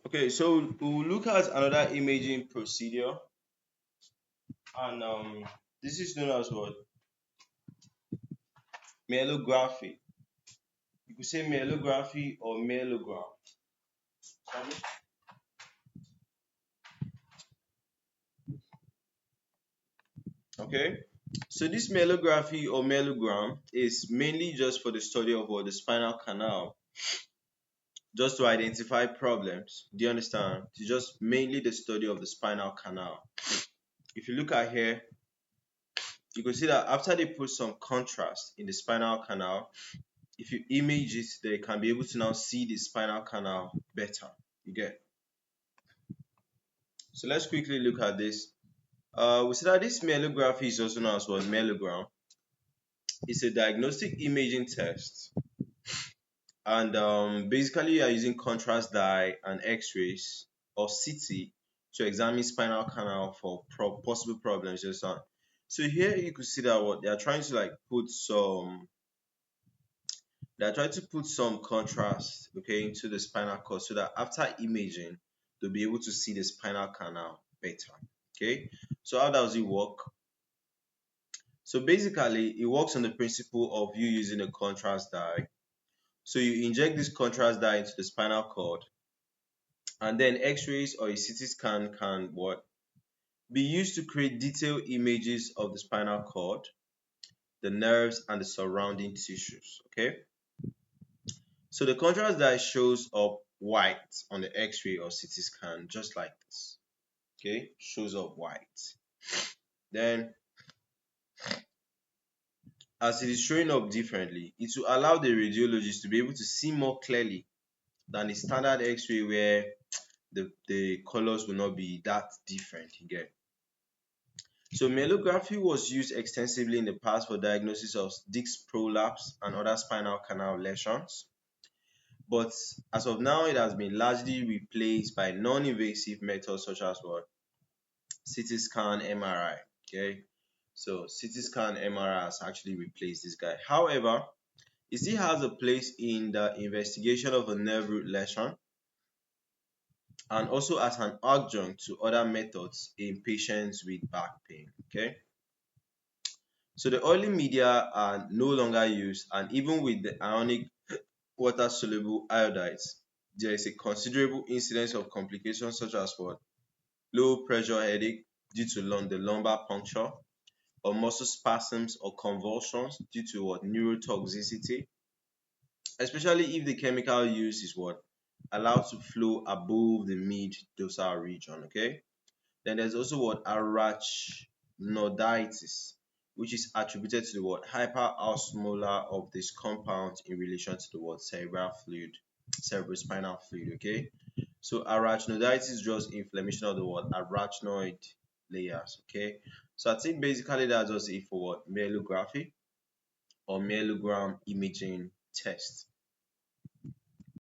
Okay, so we'll look at another imaging procedure, and this is known as what? Myelography. You could say myelography or myelogram. Sorry? Okay, so this myelography or myelogram is mainly just for the study of what the spinal canal, just to identify problems. Do you understand? It's just mainly the study of the spinal canal. If you look at here, you can see that after they put some contrast in the spinal canal, if you image it, they can be able to now see the spinal canal better. You get? So let's quickly look at this. We see that this myelography is also known as what? Myelogram. It's a diagnostic imaging test, and basically you are using contrast dye and X-rays or CT to examine spinal canal for possible problems. You understand? So here you could see that what they are trying to like put some they are trying to put some contrast, okay, into the spinal cord so that after imaging they'll be able to see the spinal canal better. Okay, so how does it work? So basically it works on the principle of you using a contrast dye. So you inject this contrast dye into the spinal cord, and then X-rays or a CT scan can what be used to create detailed images of the spinal cord, the nerves, and the surrounding tissues. Okay, so the contrast dye shows up white on the X-ray or CT scan, just like this. Okay, shows up white. Then, as it is showing up differently, it will allow the radiologist to be able to see more clearly than the standard X-ray where the colors will not be that different. You get? So myelography was used extensively in the past for diagnosis of disc prolapse and other spinal canal lesions. But as of now, it has been largely replaced by non-invasive methods such as what? CT scan, MRI. Okay, so CT scan, MRI has actually replaced this guy. However, it still has a place in the investigation of a nerve root lesion and also as an adjunct to other methods in patients with back pain. Okay, so the oily media are no longer used, and even with the ionic water soluble iodides, there is a considerable incidence of complications such as what? Low pressure headache due to the lumbar puncture, or muscle spasms or convulsions due to what? Neurotoxicity, especially if the chemical used is what? Allowed to flow above the mid dorsal region. Okay, then there's also what? Arachnoditis, which is attributed to the what? Hyperosmolar of this compound in relation to the what? Cerebral fluid, cerebrospinal fluid. Okay, so arachnoditis is just inflammation of the what? Arachnoid layers. Okay, so I think basically that's just it for what? Myelography or myelogram imaging test.